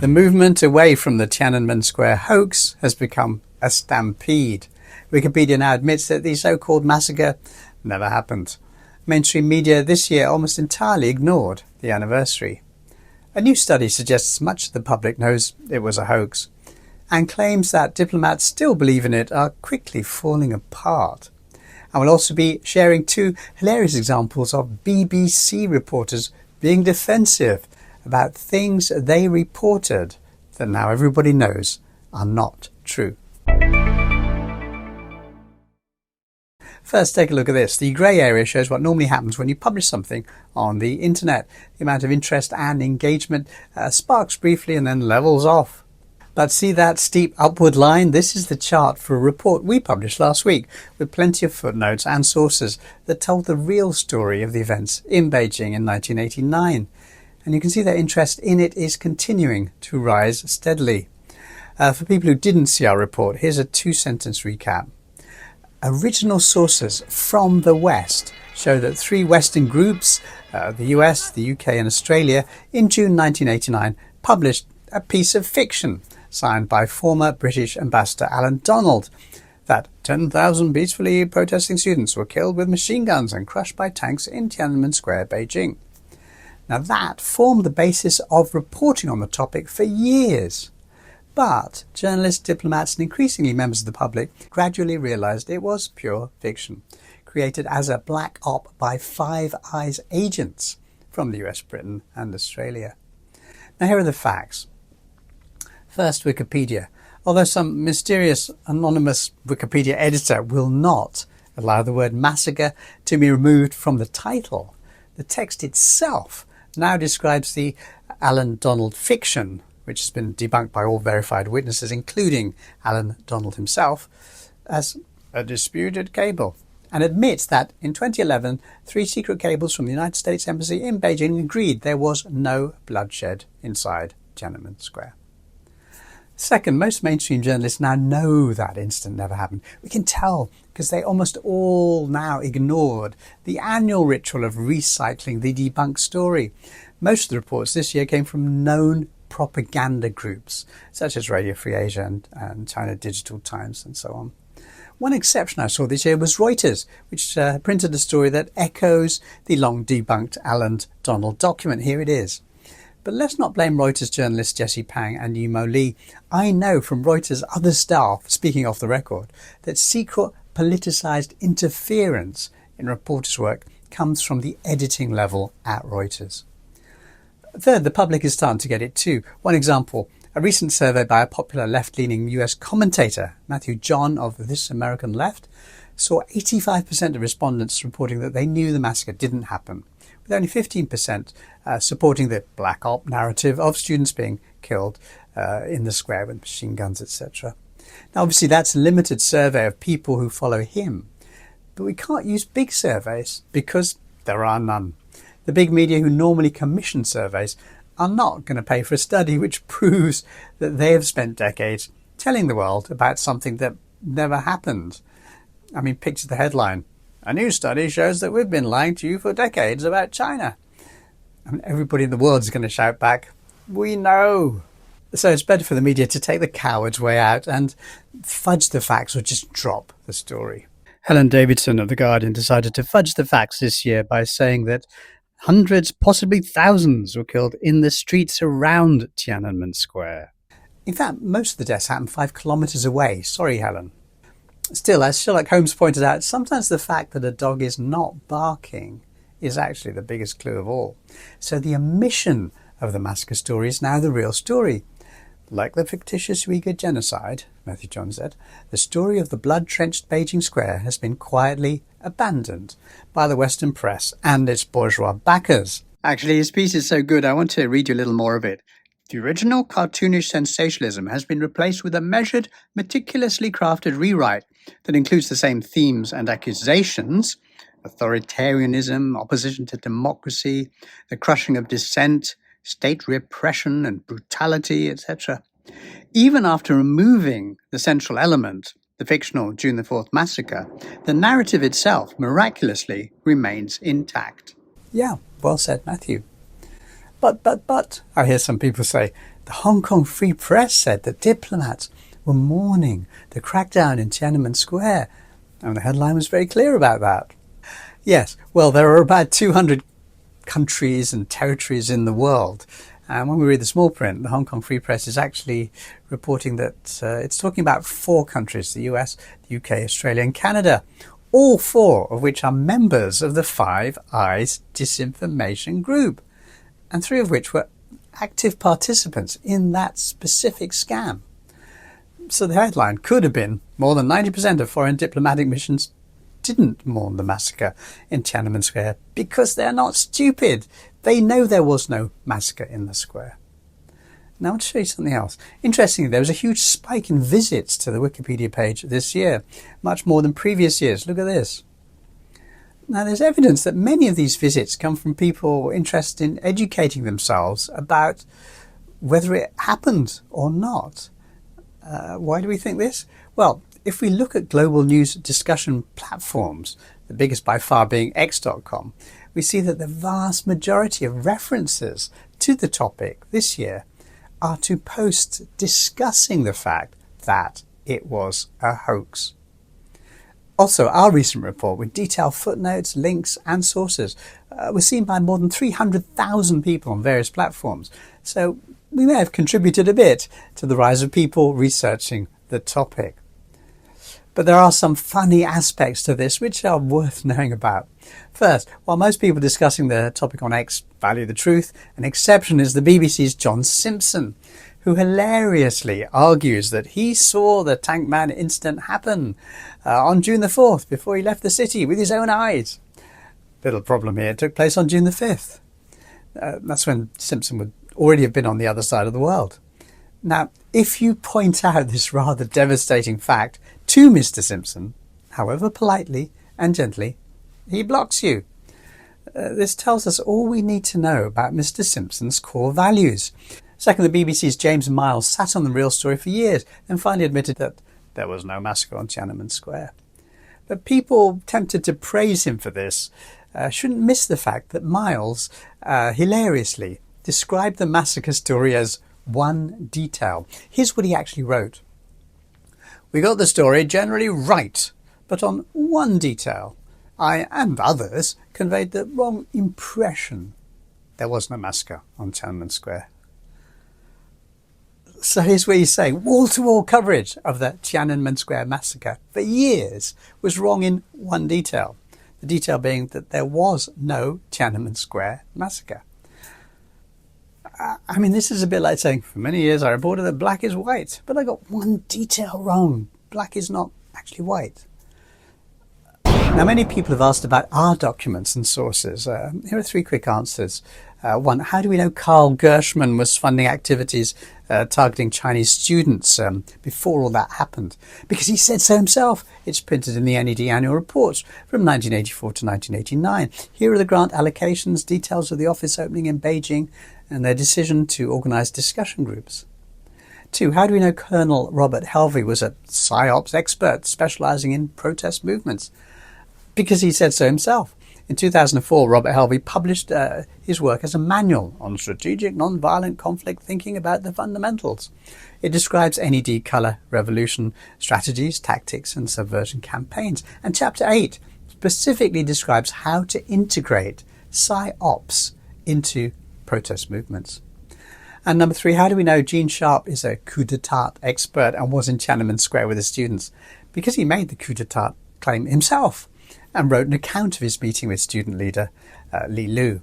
The movement away from the Tiananmen Square hoax has become a stampede. Wikipedia now admits that the so-called massacre never happened. Mainstream media this year almost entirely ignored the anniversary. A new study suggests much of the public knows it was a hoax, and claims that diplomats still believe in it are quickly falling apart. I will also be sharing two hilarious examples of BBC reporters being defensive about things they reported that now everybody knows are not true. First, take a look at this. The grey area shows what normally happens when you publish something on the internet. The amount of interest and engagement sparks briefly and then levels off. But see that steep upward line? This is the chart for a report we published last week with plenty of footnotes and sources that told the real story of the events in Beijing in 1989. And you can see that interest in it is continuing to rise steadily. For people who didn't see our report, here's a two-sentence recap. Original sources from the West show that three Western groups, the US, the UK and Australia, in June 1989 published a piece of fiction signed by former British Ambassador Alan Donald that 10,000 peacefully protesting students were killed with machine guns and crushed by tanks in Tiananmen Square, Beijing. Now that formed the basis of reporting on the topic for years. But journalists, diplomats and increasingly members of the public gradually realised it was pure fiction, created as a black op by Five Eyes agents from the US, Britain and Australia. Now here are the facts. First, Wikipedia. Although some mysterious anonymous Wikipedia editor will not allow the word massacre to be removed from the title, the text itself now describes the Alan Donald fiction, which has been debunked by all verified witnesses, including Alan Donald himself, as a disputed cable, and admits that in 2011, three secret cables from the United States Embassy in Beijing agreed there was no bloodshed inside Tiananmen Square. Second, most mainstream journalists now know that incident never happened. We can tell because they almost all now ignored the annual ritual of recycling the debunked story. Most of the reports this year came from known propaganda groups, such as Radio Free Asia and China Digital Times and so on. One exception I saw this year was Reuters, which printed a story that echoes the long debunked Alan Donald document. Here it is. But let's not blame Reuters journalists Jesse Pang and Yumo Lee. I know from Reuters' other staff, speaking off the record, that secret politicised interference in reporters' work comes from the editing level at Reuters. Third, the public is starting to get it too. One example, a recent survey by a popular left-leaning US commentator, Matthew John of This American Left, saw 85% of respondents reporting that they knew the massacre didn't happen, with only 15% supporting the black op narrative of students being killed in the square with machine guns, etc. Now, obviously, that's a limited survey of people who follow him, but we can't use big surveys because there are none. The big media who normally commission surveys are not going to pay for a study which proves that they have spent decades telling the world about something that never happened. I mean, picture the headline. A new study shows that we've been lying to you for decades about China. I mean, everybody in the world is going to shout back, we know. So it's better for the media to take the coward's way out and fudge the facts or just drop the story. Helen Davidson of The Guardian decided to fudge the facts this year by saying that hundreds, possibly thousands, were killed in the streets around Tiananmen Square. In fact, most of the deaths happened 5 kilometres away. Sorry, Helen. Still, as Sherlock Holmes pointed out, sometimes the fact that a dog is not barking is actually the biggest clue of all. So the omission of the massacre story is now the real story. Like the fictitious Uyghur genocide, Matthew John said, the story of the blood-drenched Beijing Square has been quietly abandoned by the Western press and its bourgeois backers. Actually, his piece is so good, I want to read you a little more of it. The original cartoonish sensationalism has been replaced with a measured, meticulously crafted rewrite that includes the same themes and accusations: authoritarianism, opposition to democracy, the crushing of dissent, state repression and brutality, etc. Even after removing the central element, the fictional June the 4th massacre, the narrative itself miraculously remains intact. Yeah, well said, Matthew. But, I hear some people say, The Hong Kong Free Press said that diplomats were mourning the crackdown in Tiananmen Square, and the headline was very clear about that. Yes, well, there are about 200 countries and territories in the world, and when we read the small print, the Hong Kong Free Press is actually reporting that it's talking about 4 countries: the US, the UK, Australia and Canada, all 4 of which are members of the Five Eyes disinformation group, and 3 of which were active participants in that specific scam. So the headline could have been, more than 90% of foreign diplomatic missions didn't mourn the massacre in Tiananmen Square because they're not stupid. They know there was no massacre in the square. Now I want to show you something else. Interestingly, there was a huge spike in visits to the Wikipedia page this year, much more than previous years. Look at this. Now there's evidence that many of these visits come from people interested in educating themselves about whether it happened or not. Why do we think this? Well, if we look at global news discussion platforms, the biggest by far being X.com, we see that the vast majority of references to the topic this year are to posts discussing the fact that it was a hoax. Also, our recent report with detailed footnotes, links and sources was seen by more than 300,000 people on various platforms. So we may have contributed a bit to the rise of people researching the topic. But there are some funny aspects to this which are worth knowing about. First, while most people discussing the topic on X value the truth, an exception is the BBC's John Simpson, who hilariously argues that he saw the Tank Man incident happen on June the 4th before he left the city with his own eyes. Little problem here, it took place on June the 5th. That's when Simpson would already have been on the other side of the world. Now, if you point out this rather devastating fact to Mr. Simpson, however politely and gently, he blocks you. This tells us all we need to know about Mr. Simpson's core values. Second, the BBC's James Miles sat on the real story for years and finally admitted that there was no massacre on Tiananmen Square. But people tempted to praise him for this shouldn't miss the fact that Miles hilariously described the massacre story as one detail. Here's what he actually wrote. We got the story generally right, but on one detail, I and others conveyed the wrong impression. There was no massacre on Tiananmen Square. So here's what he's saying. Wall-to-wall coverage of the Tiananmen Square massacre for years was wrong in one detail. The detail being that there was no Tiananmen Square massacre. I mean, this is a bit like saying, for many years I reported that black is white, but I got one detail wrong. Black is not actually white. Now, many people have asked about our documents and sources. Here are 3 quick answers. 1, how do we know Carl Gershman was funding activities targeting Chinese students before all that happened? Because he said so himself. It's printed in the NED annual reports from 1984 to 1989. Here are the grant allocations, details of the office opening in Beijing, and their decision to organise discussion groups. 2, how do we know Colonel Robert Helvey was a PSYOPs expert specialising in protest movements? Because he said so himself. In 2004, Robert Helvey published his work as a manual on strategic non-violent conflict thinking about the fundamentals. It describes NED colour revolution strategies, tactics and subversion campaigns. And Chapter 8 specifically describes how to integrate PSYOPs into protest movements. And number 3, how do we know Gene Sharp is a coup d'etat expert and was in Tiananmen Square with his students? Because he made the coup d'etat claim himself and wrote an account of his meeting with student leader Li Lu.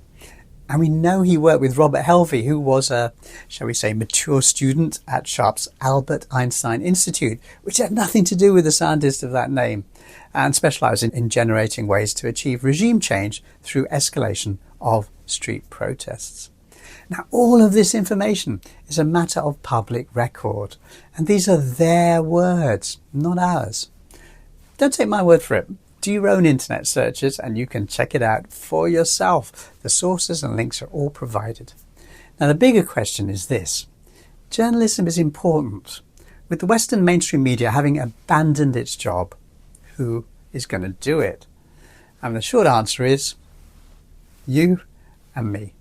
And we know he worked with Robert Helvey, who was a, shall we say, mature student at Sharp's Albert Einstein Institute, which had nothing to do with the scientist of that name, and specialised in generating ways to achieve regime change through escalation of street protests. Now, all of this information is a matter of public record, and these are their words, not ours. Don't take my word for it. Do your own internet searches and you can check it out for yourself. The sources and links are all provided. Now, the bigger question is this. Journalism is important. With the Western mainstream media having abandoned its job, who is going to do it? And the short answer is you and me.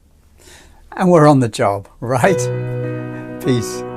And we're on the job, right? Peace.